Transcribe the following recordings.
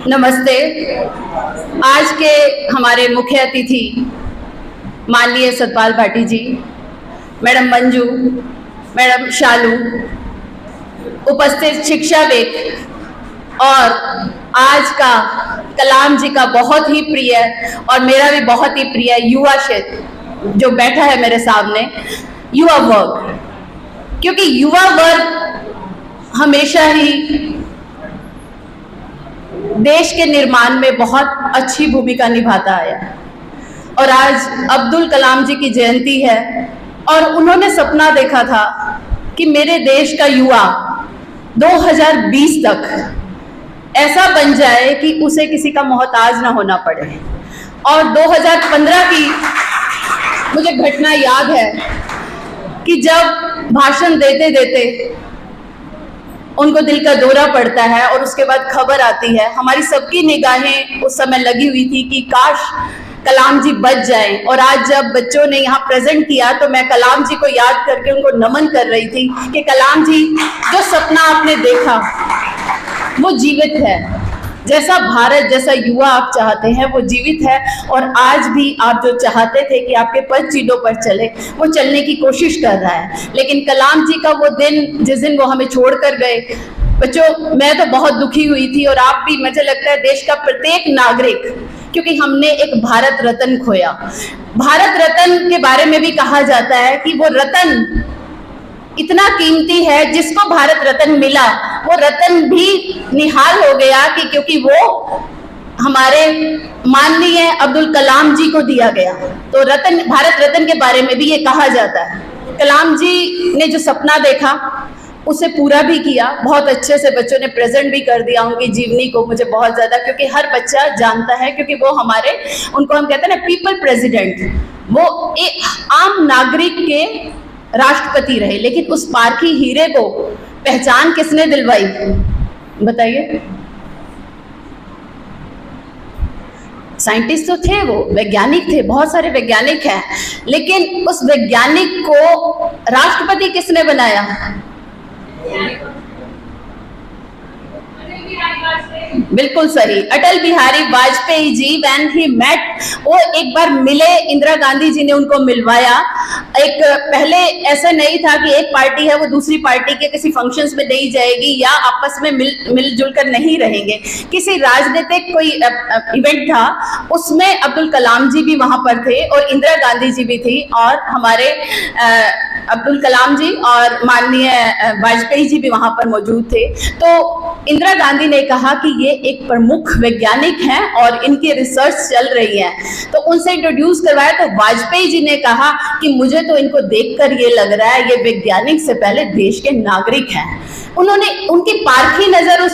नमस्ते। आज के हमारे मुख्य अतिथि माननीय सतपाल भाटी जी, मैडम मंजू, मैडम शालू, उपस्थित शिक्षाविद और आज का कलाम जी का बहुत ही प्रिय और मेरा भी बहुत ही प्रिय युवा क्षेत्र जो बैठा है मेरे सामने, युवा वर्ग, क्योंकि युवा वर्ग हमेशा ही देश के निर्माण में बहुत अच्छी भूमिका निभाता आया और आज अब्दुल कलाम जी की जयंती है और उन्होंने सपना देखा था कि मेरे देश का युवा 2020 तक ऐसा बन जाए कि उसे किसी का मोहताज ना होना पड़े। और 2015 की मुझे घटना याद है कि जब भाषण देते देते उनको दिल का दौरा पड़ता है और उसके बाद खबर आती है, हमारी सबकी निगाहें उस समय लगी हुई थी कि काश कलाम जी बच जाएं। और आज जब बच्चों ने यहाँ प्रेजेंट किया तो मैं कलाम जी को याद करके उनको नमन कर रही थी कि कलाम जी, जो सपना आपने देखा वो जीवित है। जैसा भारत, जैसा युवा आप चाहते हैं वो जीवित है और आज भी आप जो चाहते थे कि आपके पद चिन्हों पर चले वो चलने की कोशिश कर रहा है। लेकिन कलाम जी का वो दिन, जिस दिन वो हमें छोड़ कर गए, बच्चों मैं तो बहुत दुखी हुई थी और आप भी, मुझे लगता है देश का प्रत्येक नागरिक, क्योंकि हमने एक भारत रत्न खोया। भारत रत्न के बारे में भी कहा जाता है कि वो रत्न इतना कीमती है, जिसको भारत रत्न मिला वो रत्न भी निहाल हो गया कि क्योंकि वो हमारे माननीय अब्दुल कलाम जी को दिया गया। तो रत्न, भारत रत्न के बारे में भी ये कहा जाता है। कलाम जी ने जो सपना देखा उसे पूरा भी किया, बहुत अच्छे से बच्चों ने प्रेजेंट भी कर दिया उनकी जीवनी को, मुझे बहुत ज्यादा, क्योंकि हर बच्चा जानता है, क्योंकि वो हमारे, उनको हम कहते हैं ना पीपल प्रेसिडेंट, वो एक आम नागरिक के राष्ट्रपति रहे। लेकिन उस पारखी हीरे को पहचान किसने दिलवाई बताइए? साइंटिस्ट तो थे, वो वैज्ञानिक थे, बहुत सारे वैज्ञानिक हैं, लेकिन उस वैज्ञानिक को राष्ट्रपति किसने बनाया? बिल्कुल सही, Atal Bihari Vajpayee ji. When he met, वो एक बार मिले, इंदिरा गांधी जी ने उनको मिलवाया। एक पहले ऐसा नहीं था कि एक पार्टी है वो दूसरी पार्टी के किसी फंक्शंस में नहीं जाएगी या आपस में मिलजुल कर नहीं रहेंगे। किसी राजनीतिक कोई इवेंट था, उसमें अब्दुल कलाम जी भी वहां पर थे और इंदिरा गांधी जी भी थी और हमारे अब्दुल कलाम जी और माननीय वाजपेयी जी भी वहां पर मौजूद थे। तो इंदिरा गांधी ने कहा कि ये एक प्रमुख वैज्ञानिक हैं और इनकी रिसर्च चल रही है, तो उनसे इंट्रोड्यूस करवाया। तो वाजपेयी जी ने कहा कि मुझे तो इनको देखकर ये लग रहा है ये वैज्ञानिक से पहले देश के नागरिक हैं। उन्होंने, उनकी पारखी नजर उस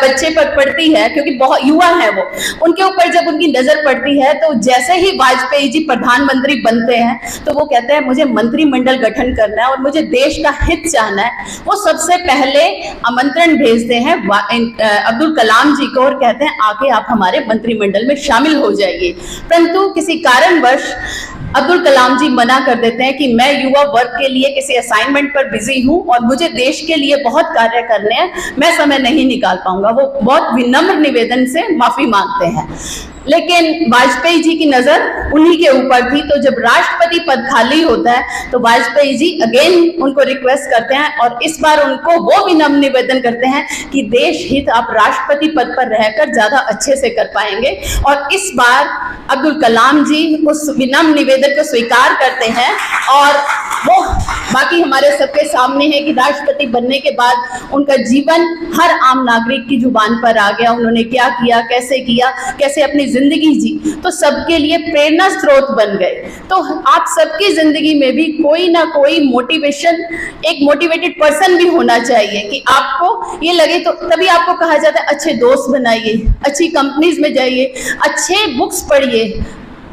बच्चे पर पड़ती है, क्योंकि बहुत युवा है वो, उनके ऊपर जब उनकी नजर पड़ती है तो जैसे ही वाजपेयी जी प्रधानमंत्री बनते हैं तो वो कहते हैं मुझे मंत्रिमंडल गठन करना है और मुझे देश का हित चाहना है। वो सबसे पहले आमंत्रण भेजते हैं अब्दुल कलाम जी को और कहते हैं आके आप हमारे मंत्रिमंडल में शामिल हो जाइए। परंतु किसी कारणवश अब्दुल कलाम जी मना कर देते हैं कि मैं युवा वर्ग के लिए किसी असाइनमेंट पर बिजी हूं और मुझे देश के लिए बहुत कार्य करने हैं, मैं समय नहीं निकाल पाऊंगा। वो बहुत विनम्र निवेदन से माफी मांगते हैं, लेकिन वाजपेयी जी की नजर उन्हीं के ऊपर थी। तो जब राष्ट्रपति पद खाली होता है तो वाजपेयी जी अगेन उनको रिक्वेस्ट करते हैं और इस बार उनको वो विनम्र निवेदन करते हैं कि देश हित आप राष्ट्रपति पद पर रहकर ज्यादा अच्छे से कर पाएंगे। और इस बार अब्दुल कलाम जी उस विनम्र निवेदन को स्वीकार करते हैं और वो बाकी हमारे सबके सामने है कि राष्ट्रपति बनने के बाद उनका जीवन हर आम नागरिक की जुबान पर आ गया। उन्होंने क्या किया, कैसे अपनी जिंदगी जी, तो सबके लिए प्रेरणा स्रोत बन गए। तो आप सबकी जिंदगी में भी कोई ना कोई मोटिवेशन, एक मोटिवेटेड पर्सन भी होना चाहिए कि आपको ये लगे, तो तभी आपको कहा जाता है अच्छे दोस्त बनाइए, अच्छी कंपनीज में जाइए, अच्छे बुक्स पढ़िए,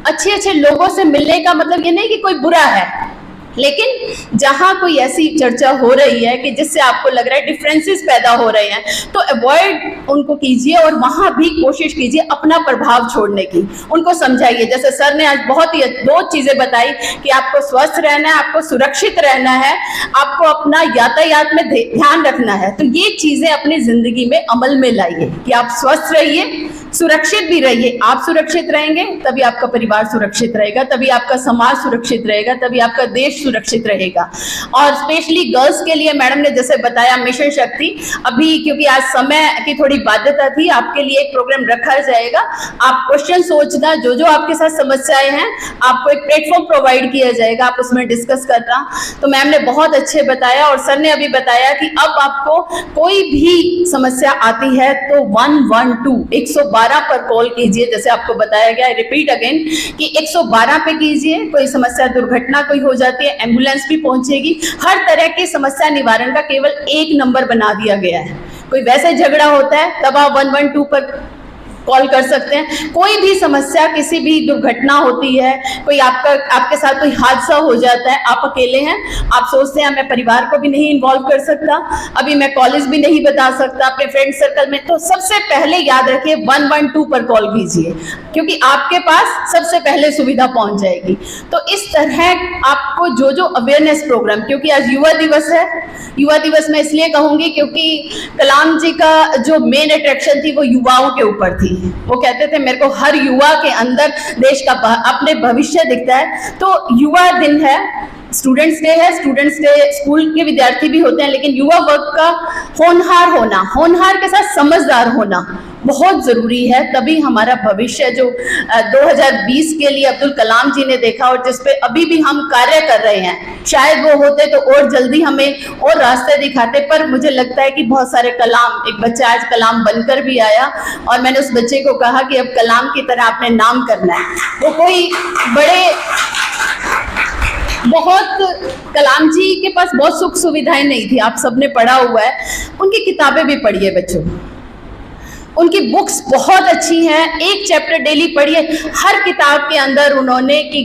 अच्छे लोगों से मिलने का मतलब ये नहीं कि कोई बुरा है, लेकिन जहां कोई ऐसी चर्चा हो रही है कि जिससे आपको लग रहा है डिफरेंसेस पैदा हो रहे हैं, तो अवॉइड उनको कीजिए और वहां भी कोशिश कीजिए अपना प्रभाव छोड़ने की, उनको समझाइए। जैसे सर ने आज बहुत ही दो चीजें बताई कि आपको स्वस्थ रहना है, आपको सुरक्षित रहना है, आपको अपना यातायात में ध्यान रखना है। तो ये चीजें अपनी जिंदगी में अमल में लाइए कि आप स्वस्थ रहिए, सुरक्षित भी रहिए। आप सुरक्षित रहेंगे तभी आपका परिवार सुरक्षित रहेगा, तभी आपका समाज सुरक्षित रहेगा, तभी आपका देश सुरक्षित रहेगा। और स्पेशली गर्ल्स के लिए मैडम ने जैसे बताया मिशन शक्ति, अभी क्योंकि आज समय की थोड़ी बाध्यता थी, आपके लिए एक प्रोग्राम रखा जाएगा। आप क्वेश्चन सोचना, जो जो आपके साथ समस्याएं हैं आपको एक प्लेटफॉर्म प्रोवाइड किया जाएगा, आप उसमें डिस्कस करना। तो मैम ने बहुत अच्छे बताया और सर ने अभी बताया कि अब आपको कोई भी समस्या आती है तो 112 पर कॉल कीजिए। जैसे आपको बताया गया, रिपीट अगेन कि 112 पे कीजिए। कोई समस्या, दुर्घटना कोई हो जाती है, एम्बुलेंस भी पहुंचेगी। हर तरह की समस्या निवारण का केवल एक नंबर बना दिया गया है। कोई वैसे झगड़ा होता है तब आप 112 पर कॉल कर सकते हैं। कोई भी समस्या, किसी भी दुर्घटना होती है, कोई आपके साथ कोई हादसा हो जाता है, आप अकेले हैं, आप सोचते हैं मैं परिवार को भी नहीं इन्वॉल्व कर सकता, अभी मैं कॉलेज भी नहीं बता सकता अपने फ्रेंड सर्कल में, तो सबसे पहले याद रखिए 112 पर कॉल कीजिए, क्योंकि आपके पास सबसे पहले सुविधा पहुंच जाएगी। तो इस तरह आपको जो जो अवेयरनेस प्रोग्राम, क्योंकि आज युवा दिवस है, युवा दिवस मैं इसलिए कहूंगी क्योंकि कलाम जी का जो मेन अट्रैक्शन थी वो युवाओं के ऊपर थी। वो कहते थे मेरे को हर युवा के अंदर देश का अपने भविष्य दिखता है। तो युवा दिन है, स्टूडेंट्स डे है, स्टूडेंट्स डे स्कूल के विद्यार्थी भी होते हैं, लेकिन युवा वर्ग का होनहार होना, होनहार के साथ समझदार होना बहुत जरूरी है। तभी हमारा भविष्य जो 2020 के लिए अब्दुल कलाम जी ने देखा और जिसपे अभी भी हम कार्य कर रहे हैं, शायद वो होते तो और जल्दी हमें और रास्ते दिखाते। पर मुझे लगता है कि बहुत सारे कलाम, एक बच्चा आज कलाम बनकर भी आया और मैंने उस बच्चे को कहा कि अब कलाम की तरह आपने नाम करना है। वो कोई बड़े बहुत, कलाम जी के पास बहुत सुख सुविधाएं नहीं थी, आप सबने पढ़ा हुआ है, उनकी किताबें भी पढ़िए बच्चों, उनकी बुक्स बहुत अच्छी हैं, एक चैप्टर डेली पढ़िए। हर किताब के अंदर उन्होंने कि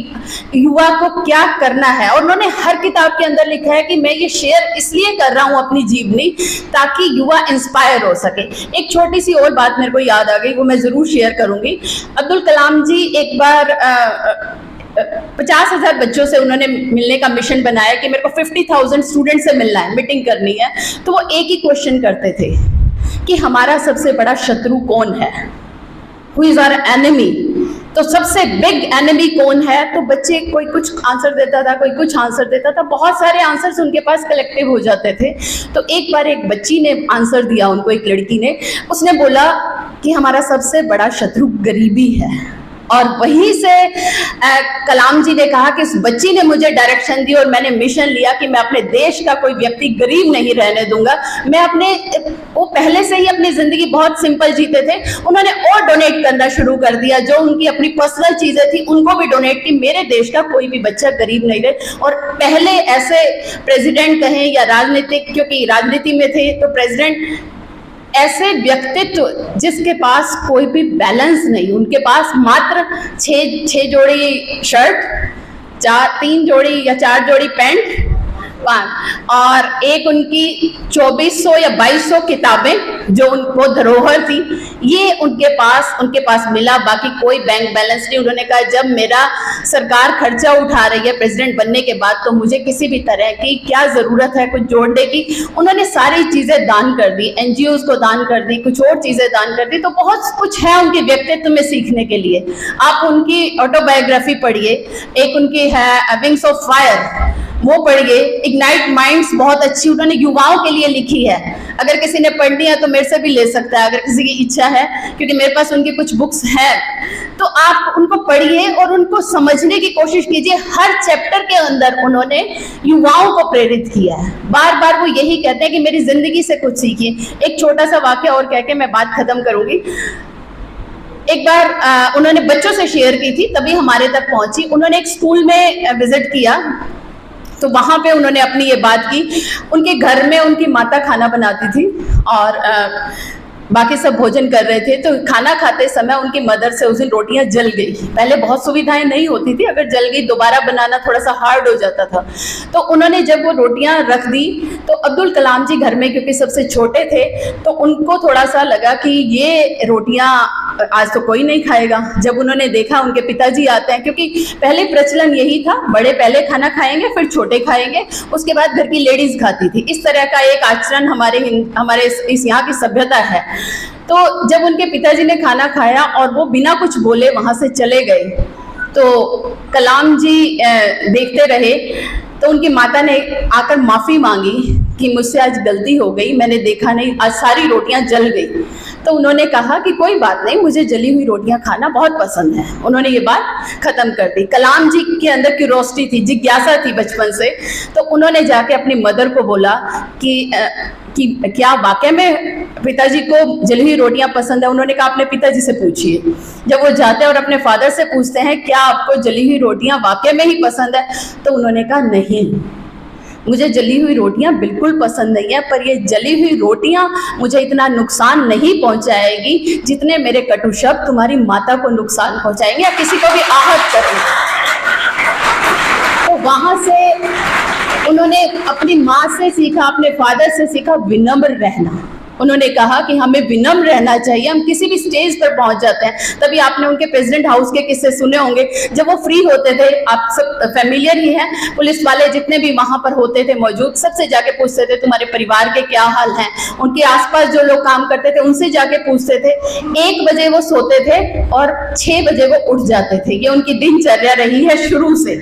युवा को क्या करना है, और उन्होंने हर किताब के अंदर लिखा है कि मैं ये शेयर इसलिए कर रहा हूँ अपनी जीवनी ताकि युवा इंस्पायर हो सके। एक छोटी सी और बात मेरे को याद आ गई, वो मैं जरूर शेयर करूंगी। अब्दुल कलाम जी एक बार 50,000 बच्चों से उन्होंने मिलने का मिशन बनाया कि मेरे को 50,000 स्टूडेंट से मिलना है, मीटिंग करनी है। तो वो एक ही क्वेश्चन करते थे कि हमारा सबसे बड़ा शत्रु कौन है, हु इज आवर एनिमी। तो सबसे बिग एनिमी कौन है, तो बच्चे कोई कुछ आंसर देता था, कोई कुछ आंसर देता था, बहुत सारे आंसर्स उनके पास कलेक्टिव हो जाते थे। तो एक बार एक बच्ची ने आंसर दिया उनको, एक लड़की ने, उसने बोला कि हमारा सबसे बड़ा शत्रु गरीबी है। और वहीं से कलाम जी ने कहा कि उस बच्ची ने मुझे डायरेक्शन दी और मैंने मिशन लिया कि मैं अपने देश का कोई व्यक्ति गरीब नहीं रहने दूंगा। मैं वो पहले से ही अपनी जिंदगी बहुत सिंपल जीते थे, उन्होंने और डोनेट करना शुरू कर दिया, जो उनकी अपनी पर्सनल चीजें थी उनको भी डोनेट की, मेरे देश का कोई भी बच्चा गरीब नहीं रहे। और पहले ऐसे प्रेसिडेंट कहें या राजनीतिक, क्योंकि राजनीति में थे, तो प्रेसिडेंट ऐसे व्यक्तित्व जिसके पास कोई भी बैलेंस नहीं, उनके पास मात्र 6 जोड़ी शर्ट, 3 जोड़ी या 4 जोड़ी पैंट और एक उनकी 2400 या 2200 किताबें जो उनको धरोहर थी, ये उनके पास मिला। बाकी कोई बैंक बैलेंस नहीं। उन्होंने कहा जब मेरा सरकार खर्चा उठा रही है प्रेसिडेंट बनने के बाद, तो मुझे किसी भी तरह की क्या जरूरत है कुछ जोड़ने की। उन्होंने सारी चीजें दान कर दी, एनजीओज को दान कर दी, कुछ और चीजें दान कर दी। तो बहुत कुछ है उनके व्यक्तित्व में सीखने के लिए। आप उनकी ऑटोबायोग्राफी पढ़िए, एक उनकी है विंग्स ऑफ फायर, वो पढ़िए। इग्नाइट माइंड्स बहुत अच्छी उन्होंने युवाओं के लिए लिखी है, अगर किसी ने पढ़नी है तो मेरे से भी ले सकता है, अगर किसी की इच्छा है, क्योंकि मेरे पास उनकी कुछ बुक्स हैं। तो आप उनको पढ़िए और उनको समझने की कोशिश कीजिए। हर चैप्टर के अंदर उन्होंने युवाओं को प्रेरित किया है। बार बार वो यही कहते हैं कि मेरी जिंदगी से कुछ सीखिए। एक छोटा सा वाक्य और कह के मैं बात खत्म करूंगी। एक बार उन्होंने बच्चों से शेयर की थी, तभी हमारे तक पहुंची। उन्होंने एक स्कूल में विजिट किया, तो वहां पे उन्होंने अपनी ये बात की। उनके घर में उनकी माता खाना बनाती थी और बाकी सब भोजन कर रहे थे। तो खाना खाते समय उनकी मदर से उस दिन रोटियां जल गई। पहले बहुत सुविधाएं नहीं होती थी, अगर जल गई दोबारा बनाना थोड़ा सा हार्ड हो जाता था। तो उन्होंने जब वो रोटियां रख दी, तो अब्दुल कलाम जी घर में क्योंकि सबसे छोटे थे, तो उनको थोड़ा सा लगा कि ये रोटियां आज तो कोई नहीं खाएगा। जब उन्होंने देखा उनके पिताजी आते हैं, क्योंकि पहले प्रचलन यही था, बड़े पहले खाना खाएंगे फिर छोटे खाएंगे, उसके बाद घर की लेडीज खाती थी। इस तरह का एक आचरण हमारे इस यहाँ की सभ्यता है। तो जब उनके पिताजी ने खाना खाया और वो बिना कुछ बोले वहां से चले गए, तो कलाम जी देखते रहे। तो उनकी माता ने आकर माफी मांगी कि मुझसे आज गलती हो गई, मैंने देखा नहीं, आज सारी रोटियां जल गई। तो उन्होंने कहा कि कोई बात नहीं, मुझे जली हुई रोटियां खाना बहुत पसंद है। उन्होंने ये बात खत्म कर दी। कलाम जी के अंदर क्यूरोसिटी थी, जिज्ञासा थी बचपन से। तो उन्होंने जाके अपनी मदर को बोला कि क्या वाकई में पिताजी को जली हुई रोटियां पसंद है। उन्होंने कहा अपने पिताजी से पूछिए। जब वो जाते हैं और अपने फादर से पूछते हैं क्या आपको जली हुई रोटियां वाकई में ही पसंद है, तो उन्होंने कहा नहीं, मुझे जली हुई रोटियां बिल्कुल पसंद नहीं है, पर ये जली हुई रोटियां मुझे इतना नुकसान नहीं पहुंचाएगी जितने मेरे कटु शब्द तुम्हारी माता को नुकसान पहुंचाएंगे या किसी को भी आहत करेंगे। तो वहां से उन्होंने अपनी माँ से सीखा, अपने फादर से सीखा विनम्र रहना। उन्होंने कहा कि हमें विनम्र रहना चाहिए। हम किसी भी स्टेज पर पहुंच जाते हैं, तभी आपने उनके प्रेसिडेंट हाउस के किस्से सुने होंगे। जब वो फ्री होते थे, आप सब फैमिलियर ही हैं, पुलिस वाले जितने भी वहां पर होते थे मौजूद, सबसे जाके पूछते थे तुम्हारे परिवार के क्या हाल हैं। उनके आसपास जो लोग काम करते थे उनसे जाके पूछते थे। 1 बजे वो सोते थे और 6 बजे वो उठ जाते थे। ये उनकी दिनचर्या रही है शुरू से,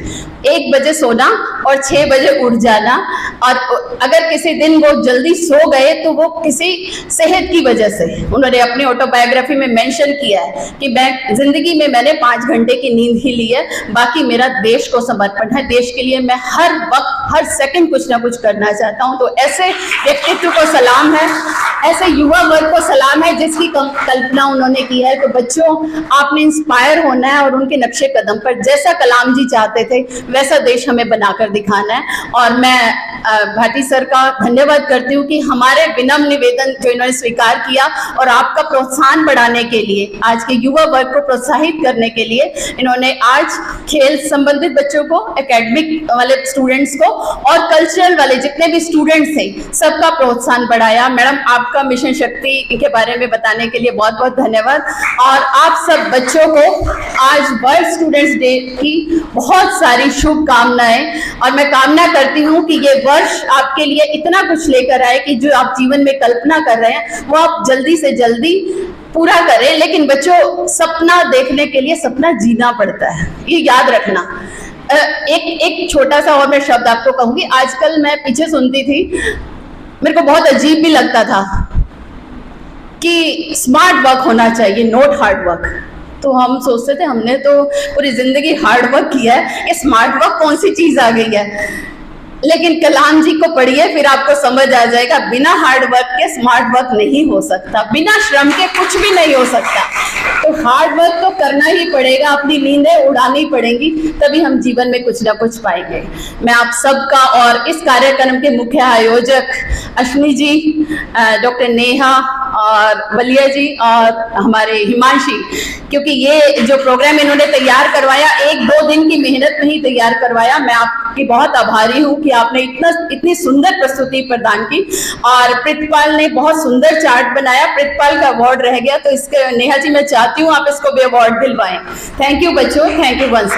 1 बजे सोना और 6 बजे उठ जाना। और अगर किसी दिन वो जल्दी सो गए तो वो किसी सेहत की वजह से, उन्होंने अपनी ऑटोबायोग्राफी में मेंशन किया है कि मैं जिंदगी में मैंने 5 घंटे की नींद ही ली है, बाकी मेरा देश को समर्पण है, देश के लिए मैं हर वक्त हर सेकंड कुछ ना कुछ करना चाहता हूं। तो ऐसे व्यक्तित्व को सलाम है, ऐसे युवा वर्ग को सलाम है जिसकी कल्पना उन्होंने की है। तो बच्चों, आपने इंस्पायर होना है और उनके नक्शे कदम पर जैसा कलाम जी चाहते थे वैसा देश हमें बनाकर दिखाना है। और मैं भाटी सर का धन्यवाद करती हूँ कि हमारे विनम्र निवेदन जो इन्होंने स्वीकार किया और आपका प्रोत्साहन बढ़ाने के लिए, आज के युवा वर्ग को प्रोत्साहित करने के लिए इन्होंने आज खेल संबंधित बच्चों को, एकेडमिक वाले स्टूडेंट्स को और कल्चरल वाले जितने भी स्टूडेंट्स थे सबका प्रोत्साहन बढ़ाया। मैडम, आपका मिशन शक्ति के बारे में बताने के लिए बहुत बहुत धन्यवाद। और आप सब बच्चों को आज वर्ल्ड स्टूडेंट्स डे की बहुत सारी शुभकामनाएं। और मैं कामना करती हूँ कि ये वर्ष आपके लिए इतना कुछ लेकर आए कि जो आप जीवन में कल्पना कर रहे हैं वो आप जल्दी से जल्दी पूरा करें। लेकिन बच्चों, सपना देखने के लिए सपना जीना पड़ता है, ये याद रखना। एक छोटा सा और मैं शब्द आपको कहूंगी। आजकल मैं पीछे सुनती थी, मेरे को बहुत अजीब भी लगता था कि स्मार्ट वर्क होना चाहिए, नॉट हार्ड वर्क। तो हम सोचते थे हमने तो पूरी जिंदगी हार्ड वर्क किया है, ये स्मार्ट वर्क कौन सी चीज आ गई है। लेकिन कलाम जी को पढ़िए, फिर आपको समझ आ जाएगा बिना हार्ड वर्क के स्मार्ट वर्क नहीं हो सकता, बिना श्रम के कुछ भी नहीं हो सकता। तो हार्ड वर्क तो करना ही पड़ेगा, अपनी नींदें उड़ानी पड़ेंगी, तभी हम जीवन में कुछ ना कुछ पाएंगे। मैं आप सबका और इस कार्यक्रम के मुख्य आयोजक अश्विनी जी, डॉक्टर नेहा और वलिया जी और हमारे हिमांशी, क्योंकि ये जो प्रोग्राम इन्होंने तैयार करवाया 1-2 दिन की मेहनत में ही तैयार करवाया, मैं आपकी बहुत आभारी हूँ कि आपने इतनी सुंदर प्रस्तुति प्रदान की। और प्रितपाल ने बहुत सुंदर चार्ट बनाया, प्रितपाल का अवार्ड रह गया, तो इसके नेहा जी मैं चाहती हूँ आप इसको भी अवार्ड दिलवाएं। थैंक यू बच्चों, थैंक यू वंस।